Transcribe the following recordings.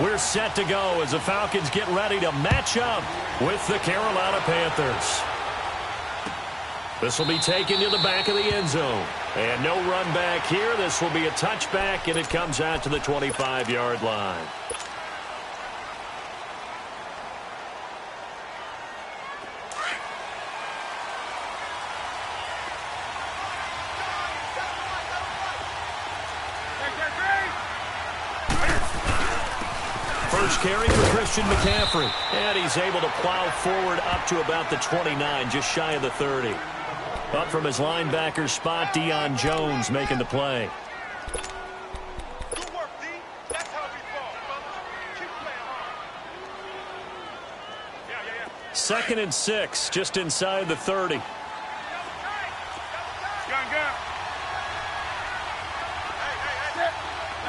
We're set to go as the Falcons get ready to match up with the Carolina Panthers. This will be taken to the back of the end zone. And no run back here. This will be a touchback, and it comes out to the 25-yard line. First carry for Christian McCaffrey. And he's able to plow forward up to about the 29, just shy of the 30. Up from his linebacker spot, Deion Jones making the play. Good work, D. That's how we fall, fellas. Keep playing hard. Yeah. 2nd and 6, just inside the 30. Gun.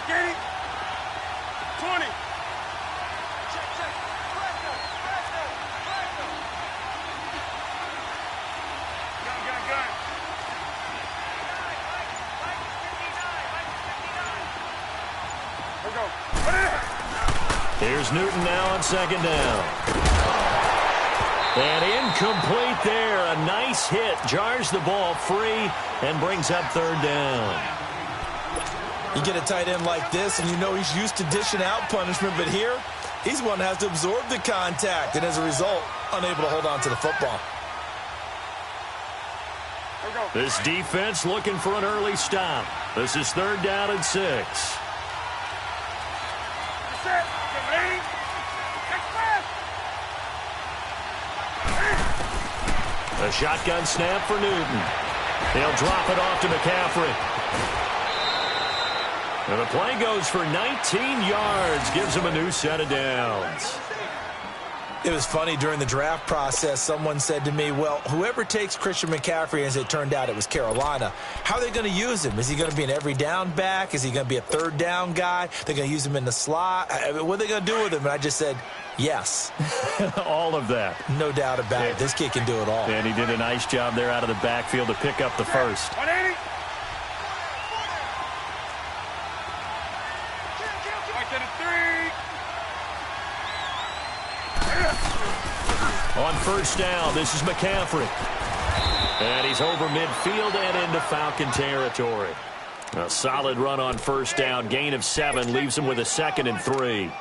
Hey. Again. 20. Here's Newton now on 2nd down. And incomplete there. A nice hit. Jars the ball free and brings up 3rd down. You get a tight end like this, and you know he's used to dishing out punishment, but here, he's one that has to absorb the contact, and as a result, unable to hold on to the football. This defense looking for an early stop. This is 3rd down and 6. A shotgun snap for Newton. They'll drop it off to McCaffrey. And the play goes for 19 yards. Gives him a new set of downs. It was funny during the draft process. Someone said to me, well, whoever takes Christian McCaffrey, as it turned out it was Carolina, how are they going to use him? Is he going to be an every down back? Is he going to be a 3rd down guy? They're going to use him in the slot? What are they going to do with him? And I just said, yes. All of that. No doubt about it. This kid can do it all. And he did a nice job there out of the backfield to pick up the first. 180. On 1st down, this is McCaffrey. And he's over midfield and into Falcon territory. A solid run on 1st down. Gain of 7 leaves him with a 2nd and 3.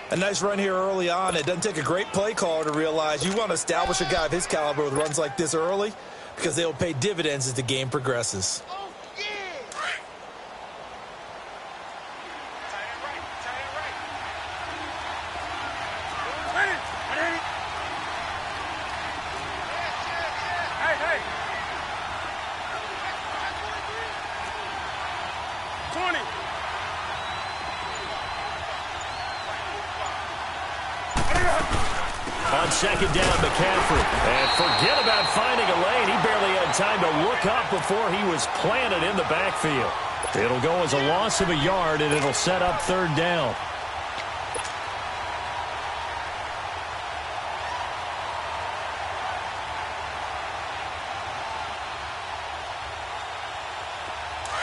A nice run here early on. It doesn't take a great play caller to realize you want to establish a guy of his caliber with runs like this early because they'll pay dividends as the game progresses. On 2nd down, McCaffrey. And forget about finding a lane. He barely had time to look up before he was planted in the backfield. It'll go as a loss of a yard, and it'll set up 3rd down.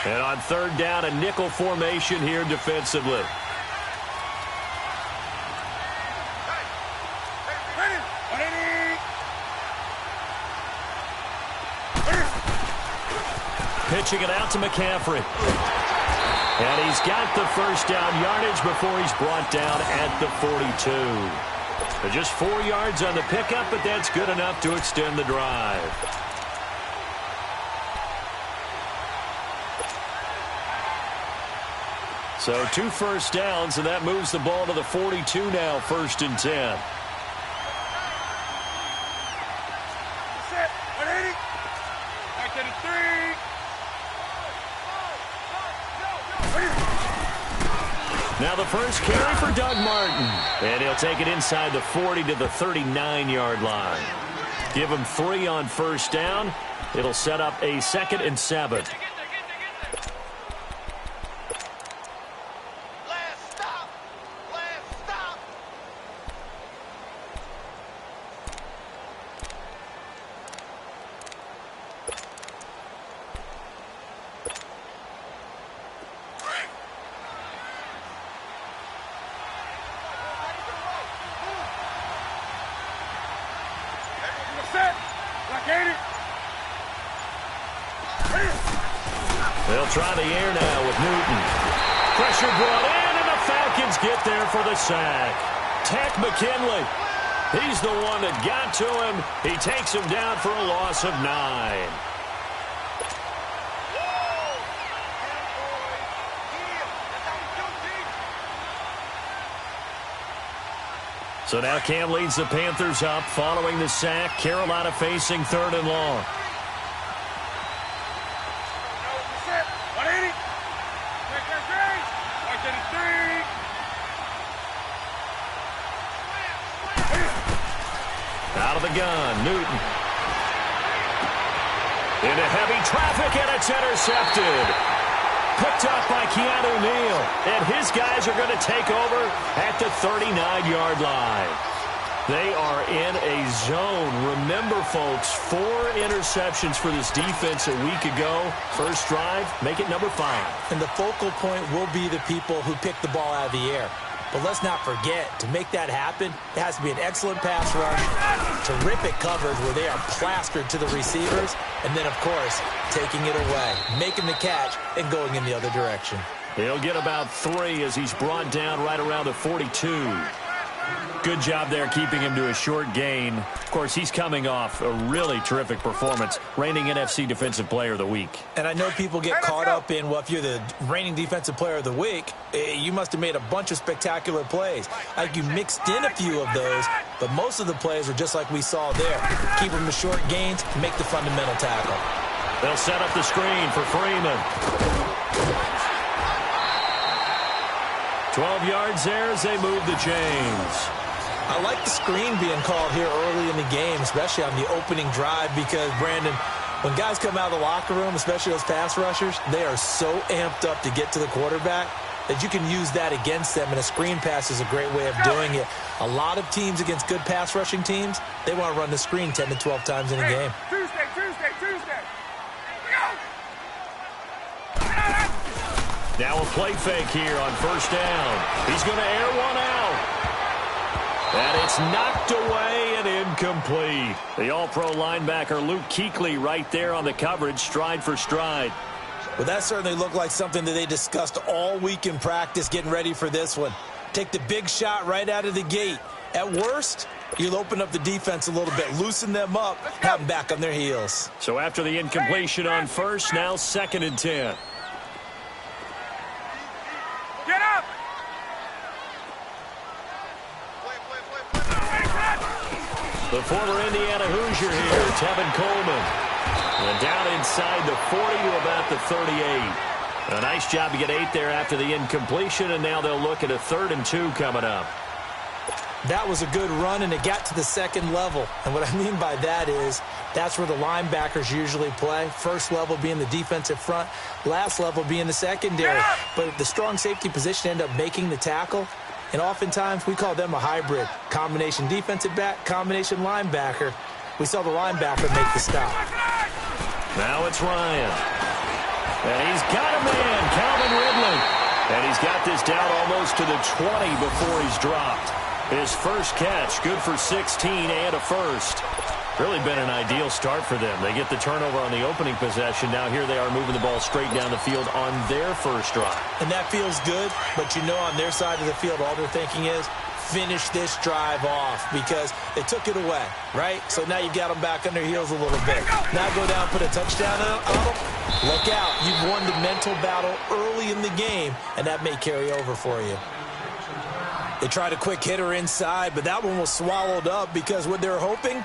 And on 3rd down, a nickel formation here defensively. Pitching it out to McCaffrey. And he's got the 1st down yardage before he's brought down at the 42. Just 4 yards on the pickup, but that's good enough to extend the drive. So 2 1st downs, and that moves the ball to the 42 now, 1st and 10. Now the first carry for Doug Martin. And he'll take it inside the 40 to the 39-yard line. Give him 3 on 1st down. It'll set up a 2nd and 7. They'll try the air now with Newton. Pressure brought in, and the Falcons get there for the sack. Tech McKinley. He's the one that got to him. He takes him down for a loss of 9. So now Cam leads the Panthers up following the sack. Carolina facing 3rd and long. Out of the gun, Newton. Into heavy traffic, and it's intercepted. Picked up by Keanu Neal. And his guys are going to take over at the 39-yard line. They are in a zone. Remember, folks, 4 interceptions for this defense a week ago. First drive, make it number 5. And the focal point will be the people who pick the ball out of the air. But let's not forget, to make that happen, it has to be an excellent pass rush, terrific coverage where they are plastered to the receivers, and then, of course, taking it away, making the catch, and going in the other direction. He'll get about 3 as he's brought down right around the 42. Good job there keeping him to a short gain. Of course, he's coming off a really terrific performance, reigning NFC Defensive Player of the Week. And I know people get caught up in, well, if you're the reigning Defensive Player of the Week, you must have made a bunch of spectacular plays. Like you mixed in a few of those, but most of the plays are just like we saw there. Keep them to short gains, make the fundamental tackle. They'll set up the screen for Freeman. 12 yards there as they move the chains. I like the screen being called here early in the game, especially on the opening drive, because, Brandon, when guys come out of the locker room, especially those pass rushers, they are so amped up to get to the quarterback that you can use that against them, and a screen pass is a great way of doing it. A lot of teams against good pass rushing teams, they want to run the screen 10 to 12 times in a game. Tuesday. Now a play fake here on first down. He's going to air one out. And it's knocked away and incomplete. The all-pro linebacker Luke Kuechly right there on the coverage, stride for stride. Well, that certainly looked like something that they discussed all week in practice getting ready for this one. Take the big shot right out of the gate. At worst, you'll open up the defense a little bit, loosen them up, have them back on their heels. So after the incompletion on first, now 2nd and 10. Get up! The former Indiana Hoosier here, Tevin Coleman. And down inside the 40 to about the 38. A nice job to get 8 there after the incompletion, and now they'll look at a 3rd and 2 coming up. That was a good run, and it got to the 2nd level. And what I mean by that is that's where the linebackers usually play. First level being the defensive front, last level being the secondary. But the strong safety position ended up making the tackle. And oftentimes we call them a hybrid. Combination defensive back, combination linebacker. We saw the linebacker make the stop. Now it's Ryan. And he's got a man, Calvin Ridley. And he's got this down almost to the 20 before he's dropped. His first catch, good for 16 and a first. Really been an ideal start for them. They get the turnover on the opening possession. Now here they are moving the ball straight down the field on their first drive. And that feels good, but you know on their side of the field all they're thinking is finish this drive off because they took it away, right? So now you've got them back on their heels a little bit. Now go down, put a touchdown on them. Look out. You've won the mental battle early in the game, and that may carry over for you. They tried a quick hitter inside, but that one was swallowed up because what they're hoping,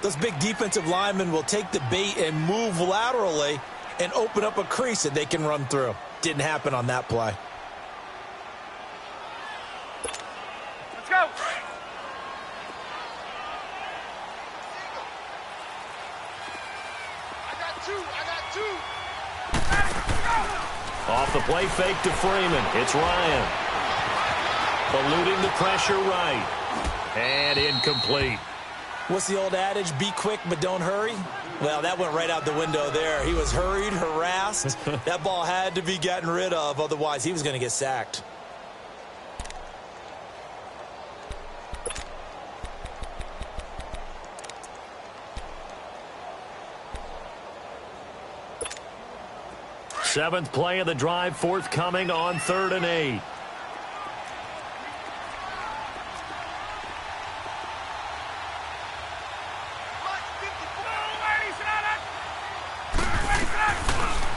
those big defensive linemen will take the bait and move laterally and open up a crease that they can run through. Didn't happen on that play. Let's go. I got two. Off the play fake to Freeman. It's Ryan. Eluding the pressure right. And incomplete. What's the old adage? Be quick, but don't hurry. Well, that went right out the window there. He was hurried, harassed. That ball had to be gotten rid of. Otherwise, he was going to get sacked. Seventh play of the drive forthcoming on 3rd and 8.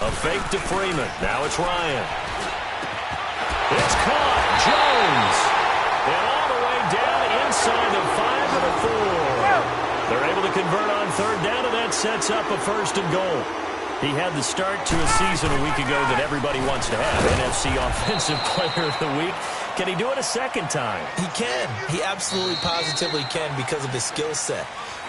A fake to Freeman. Now it's Ryan. It's caught. Jones. And all the way down inside the 5 of the 4. They're able to convert on 3rd down, and that sets up a 1st and goal. He had the start to a season a week ago that everybody wants to have. NFC Offensive Player of the Week. Can he do it a second time? He can. He absolutely positively can because of his skill set.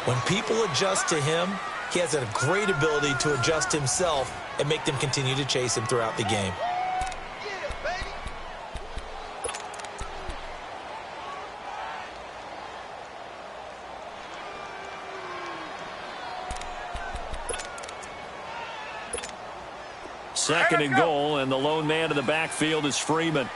When people adjust to him, he has a great ability to adjust himself and make them continue to chase him throughout the game. Second and goal, and the lone man in the backfield is Freeman.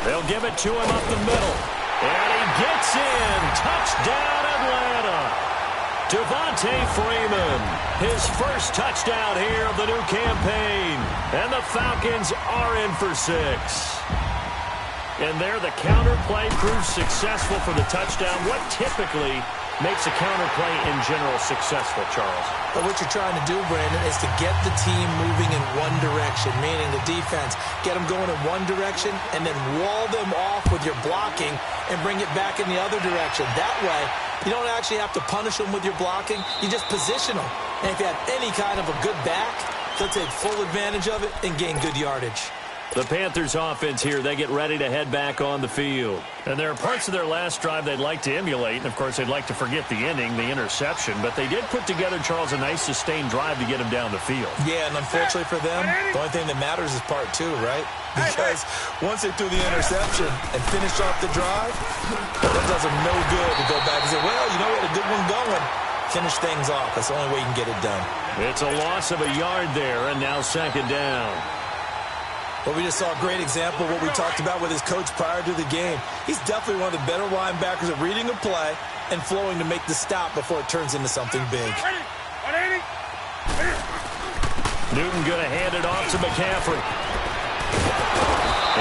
They'll give it to him up the middle. And he gets in. Touchdown, Atlanta. Devontae Freeman, his first touchdown here of the new campaign. And the Falcons are in for 6. And there, the counterplay proves successful for the touchdown. What typically makes a counterplay in general successful, Charles? But what you're trying to do, Brandon, is to get the team moving in one direction, meaning the defense, get them going in one direction and then wall them off with your blocking and bring it back in the other direction. That way, you don't actually have to punish them with your blocking. You just position them. And if you have any kind of a good back, they'll take full advantage of it and gain good yardage. The Panthers offense here, they get ready to head back on the field. And there are parts of their last drive they'd like to emulate. And, of course, they'd like to forget the ending, the interception. But they did put together, Charles, a nice sustained drive to get him down the field. Yeah, and unfortunately for them, the only thing that matters is part 2, right? Because once they threw the interception and finished off the drive, that does them no good to go back and say, well, you know what, a good one going. Finish things off. That's the only way you can get it done. It's a loss of a yard there, and now 2nd down. But we just saw a great example of what we talked about with his coach prior to the game. He's definitely one of the better linebackers at reading a play and flowing to make the stop before it turns into something big. Newton going to hand it off to McCaffrey.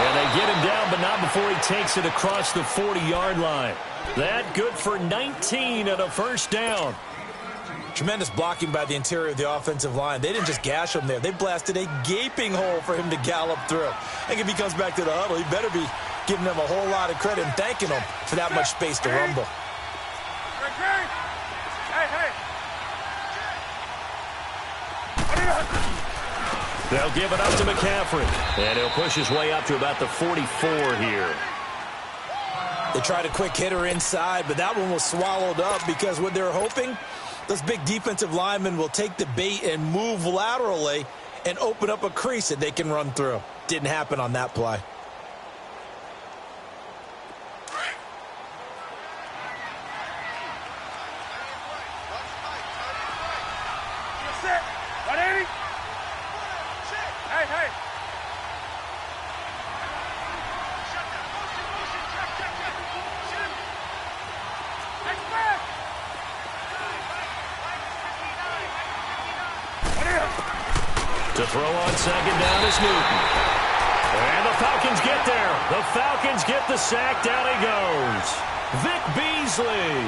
And they get him down, but not before he takes it across the 40-yard line. That good for 19 and a 1st down. Tremendous blocking by the interior of the offensive line. They didn't just gash him there. They blasted a gaping hole for him to gallop through. I think if he comes back to the huddle, he better be giving them a whole lot of credit and thanking them for that much space to rumble. They'll give it up to McCaffrey. And he'll push his way up to about the 44 here. They tried a quick hitter inside, but that one was swallowed up because what they're hoping, those big defensive linemen will take the bait and move laterally and open up a crease that they can run through. Didn't happen on that play. To throw on 2nd down is Newton. And the Falcons get there. The Falcons get the sack. Down he goes. Vic Beasley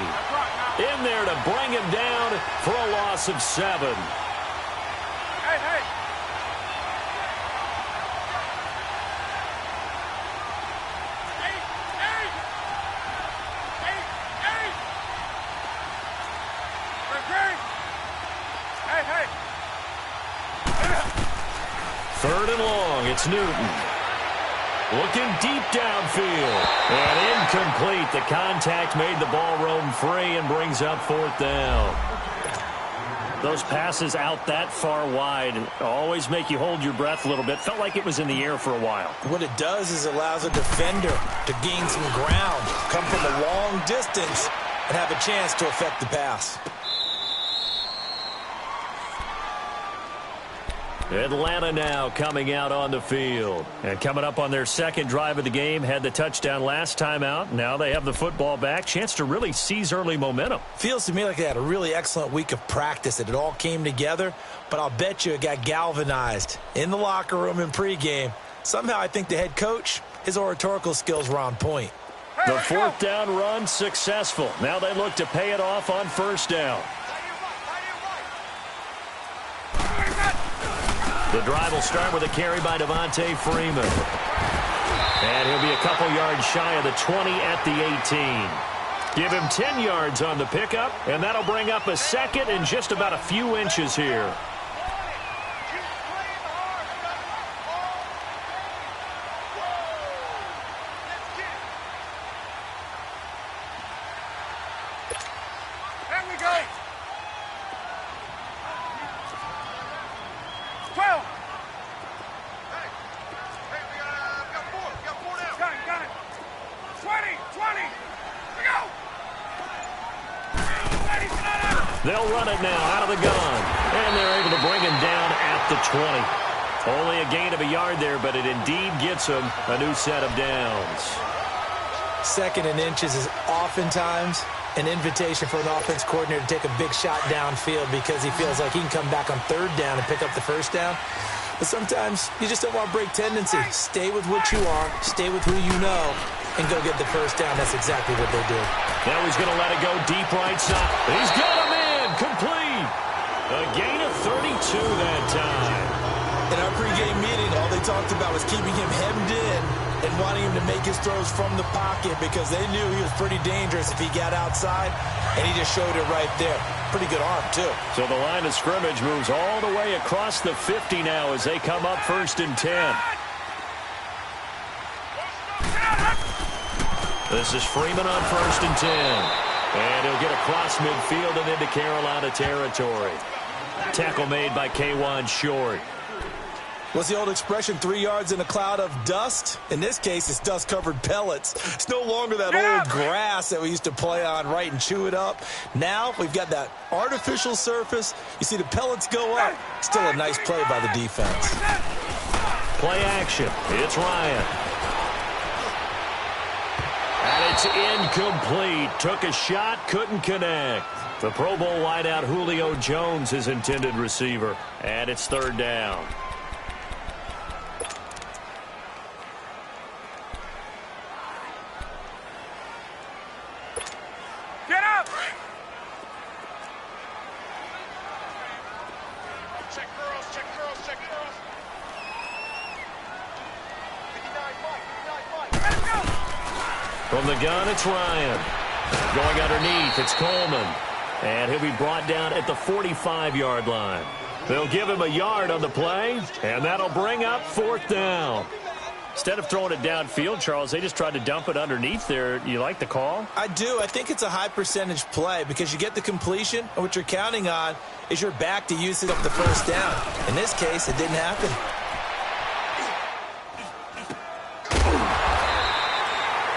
in there to bring him down for a loss of 7. Third and long, it's Newton. Looking deep downfield. And incomplete. The contact made the ball roam free and brings up 4th down. Those passes out that far wide always make you hold your breath a little bit. Felt like it was in the air for a while. What it does is allows a defender to gain some ground, come from a long distance, and have a chance to affect the pass. Atlanta now coming out on the field. And coming up on their second drive of the game, had the touchdown last time out. Now they have the football back. Chance to really seize early momentum. Feels to me like they had a really excellent week of practice. It all came together, but I'll bet you it got galvanized in the locker room in pregame. Somehow I think the head coach, his oratorical skills were on point. The fourth down run successful. Now they look to pay it off on first down. The drive will start with a carry by Devontae Freeman. And he'll be a couple yards shy of the 20 at the 18. Give him 10 yards on the pickup, and that'll bring up a second and just about a few inches here. They'll run it now out of the gun. And they're able to bring him down at the 20. Only a gain of a yard there, but it indeed gets him a new set of downs. Second and inches is oftentimes an invitation for an offense coordinator to take a big shot downfield because he feels like he can come back on third down and pick up the first down. But sometimes you just don't want to break tendency. Stay with what you are, stay with who you know, and go get the first down. That's exactly what they did. Now he's going to let it go deep right side. He's got him in. Complete. A gain of 32 that time. In our pregame meeting, all they talked about was keeping him hemmed in and wanting him to make his throws from the pocket because they knew he was pretty dangerous if he got outside, and he just showed it right there. Pretty good arm, too. So the line of scrimmage moves all the way across the 50 now as they come up 1st and 10. This is Freeman on 1st and 10. And he'll get across midfield and into Carolina territory. Tackle made by K'Wan Short. What's the old expression, 3 yards in a cloud of dust? In this case, it's dust-covered pellets. It's no longer that old grass that we used to play on, right, and chew it up. Now we've got that artificial surface. You see the pellets go up. Still a nice play by the defense. Play action. It's Ryan. And it's incomplete. Took a shot, couldn't connect. The Pro Bowl wideout Julio Jones, his intended receiver. And it's third down. Get up! Check girls, check girls, check girls. 59 Mike, 59 Mike. Let's go! From the gun, it's Ryan. Going underneath, it's Coleman. And he'll be brought down at the 45-yard line. They'll give him a yard on the play, and that'll bring up fourth down. Instead of throwing it downfield, Charles, they just tried to dump it underneath there. You like the call? I do. I think it's a high-percentage play because you get the completion, and what you're counting on is your back to use it up the first down. In this case, it didn't happen.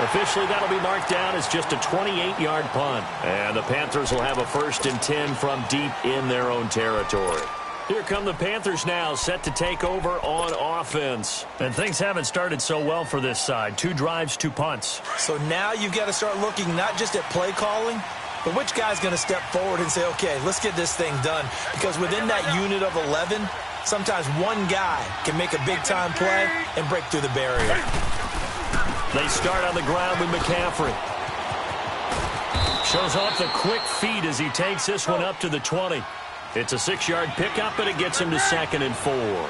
Officially, that'll be marked down as just a 28-yard punt. And the Panthers will have a 1st and 10 from deep in their own territory. Here come the Panthers now, set to take over on offense. And things haven't started so well for this side. 2 drives, 2 punts. So now you've got to start looking not just at play calling, but which guy's going to step forward and say, okay, let's get this thing done. Because within that unit of 11, sometimes one guy can make a big-time play and break through the barrier. They start on the ground with McCaffrey. Shows off the quick feet as he takes this one up to the 20. It's a 6-yard pickup, and it gets him to 2nd and 4. Go.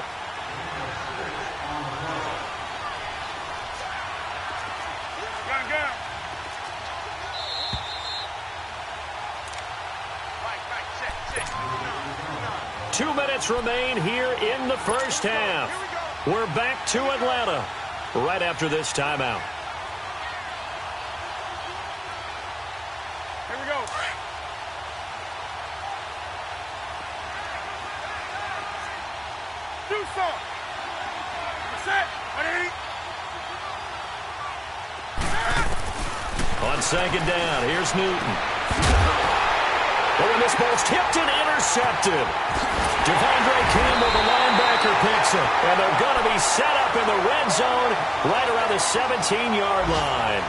2 minutes remain here in the first half. We're back to Atlanta right after this timeout. Here we go. Do something. Set. Ready? On second down, here's Newton. Oh, and this ball's tipped and intercepted. Devondre Campbell, the linebacker, picks it. And they're going to be set up in the red zone right around the 17-yard line.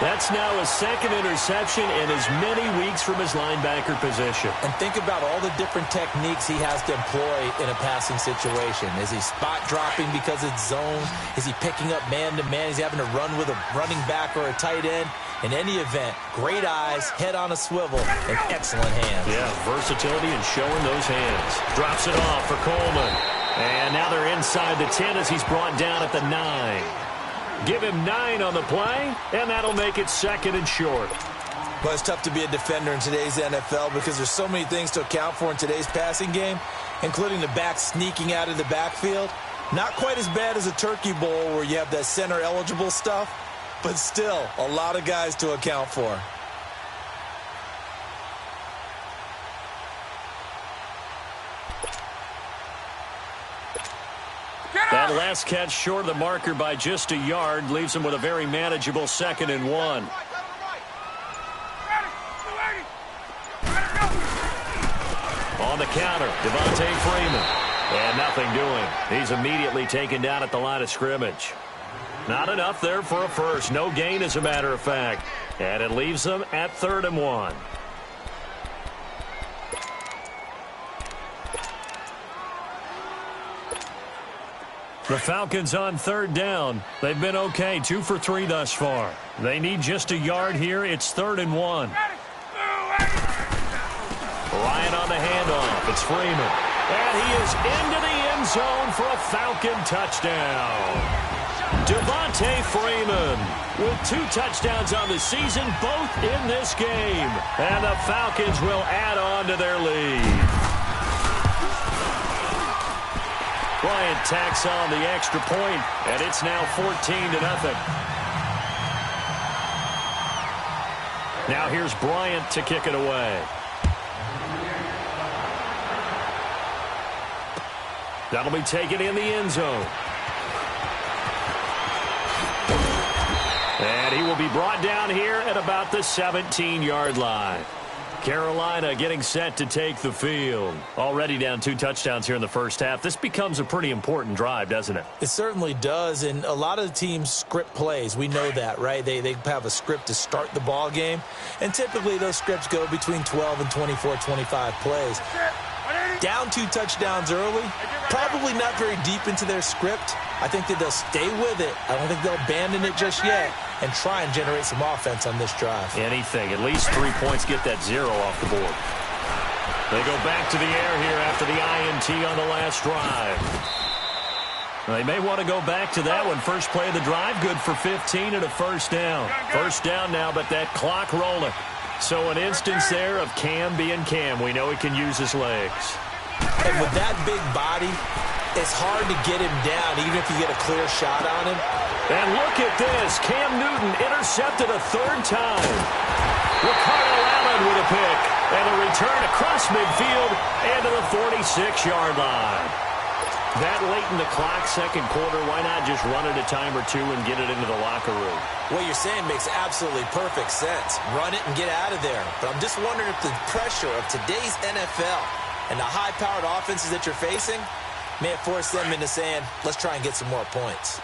That's now a second interception in as many weeks from his linebacker position. And think about all the different techniques he has to employ in a passing situation. Is he spot dropping because it's zone? Is he picking up man-to-man? Is he having to run with a running back or a tight end? In any event, great eyes, head on a swivel, and excellent hands. Yeah, versatility and showing those hands. Drops it off for Coleman. And now they're inside the 10 as he's brought down at the 9. Give him 9 on the play, and that'll make it second and short. Well, it's tough to be a defender in today's NFL because there's so many things to account for in today's passing game, including the back sneaking out of the backfield. Not quite as bad as a turkey bowl where you have that center-eligible stuff, but still a lot of guys to account for. That last catch short of the marker by just a yard leaves him with a very manageable second and 1. On the counter, Devontae Freeman. And nothing doing. He's immediately taken down at the line of scrimmage. Not enough there for a first. No gain, as a matter of fact. And it leaves them at 3rd and 1. The Falcons on 3rd down. They've been okay, 2 for 3 thus far. They need just a yard here. It's 3rd and 1. Ryan on the handoff. It's Freeman. And he is into the end zone for a Falcon touchdown. Devontae Freeman with 2 touchdowns on the season, both in this game. And the Falcons will add on to their lead. Bryant tacks on the extra point, and it's now 14-0. Now here's Bryant to kick it away. That'll be taken in the end zone. And he will be brought down here at about the 17-yard line. Carolina getting set to take the field. Already down 2 touchdowns here in the first half. This becomes a pretty important drive, doesn't it? It certainly does, and a lot of the teams script plays. We know that, right? They have a script to start the ball game, and typically those scripts go between 12 and 24, 25 plays. Down 2 touchdowns early, probably not very deep into their script. I think that they'll stay with it. I don't think they'll abandon it just yet and try and generate some offense on this drive. Anything. At least 3 points get that 0 off the board. They go back to the air here after the INT on the last drive. They may want to go back to that one. First play of the drive, good for 15 and a first down. First down now, but that clock rolling. So an instance there of Cam being Cam. We know he can use his legs. And with that big body, it's hard to get him down, even if you get a clear shot on him. And look at this. Cam Newton intercepted a 3rd time. Ricardo Allen with a pick. And a return across midfield and to the 46-yard line. That late in the clock, second quarter, why not just run it a time or 2 and get it into the locker room? What you're saying makes absolutely perfect sense. Run it and get out of there. But I'm just wondering if the pressure of today's NFL and the high-powered offenses that you're facing may have forced them into saying, let's try and get some more points.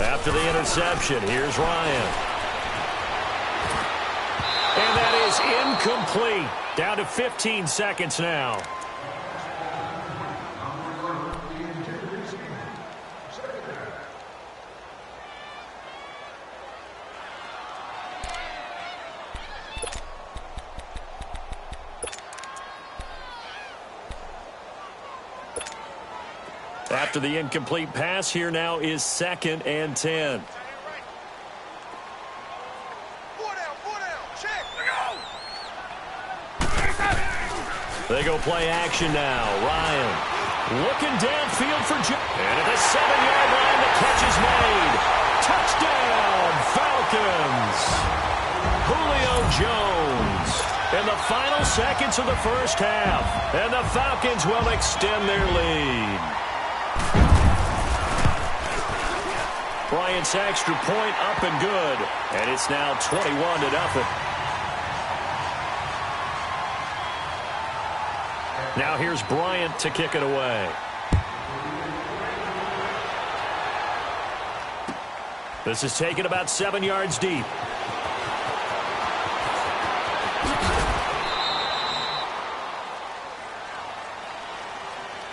After the interception, here's Ryan. And that is incomplete. Down to 15 seconds now. After the incomplete pass, here now is 2nd and 10. They go play action now. Ryan looking downfield for Joe. And at the 7-yard line, the catch is made. Touchdown, Falcons. Julio Jones in the final seconds of the first half. And the Falcons will extend their lead. Bryant's extra point up and good. And it's now 21-0. Now here's Bryant to kick it away. This is taken about 7 yards deep.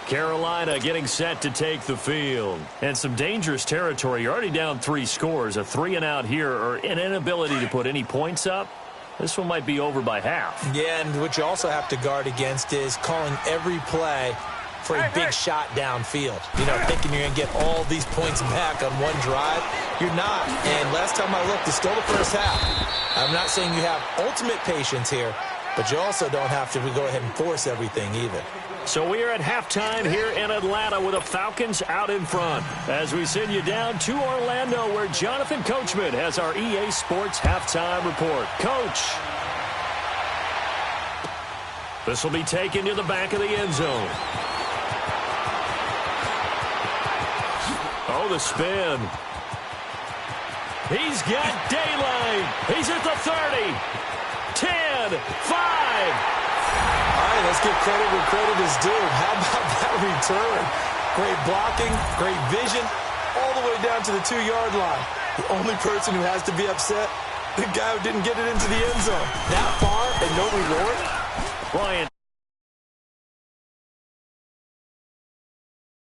Carolina getting set to take the field. And some dangerous territory. You're already down 3 scores. A 3-and-out here, or an inability to put any points up. This one might be over by half. Yeah, and what you also have to guard against is calling every play for a big shot downfield. You know, thinking you're going to get all these points back on one drive. You're not. And last time I looked, it's still the first half. I'm not saying you have ultimate patience here, but you also don't have to go ahead and force everything either. So we are at halftime here in Atlanta with the Falcons out in front. As we send you down to Orlando, where Jonathan Coachman has our EA Sports halftime report. Coach. This will be taken to the back of the end zone. Oh, the spin. He's got daylight. He's at the 30. 10, 5. All right, let's give credit where credit is due. How about that return? Great blocking, great vision, all the way down to the 2-yard line. The only person who has to be upset, the guy who didn't get it into the end zone. That far and no reward? Bryant.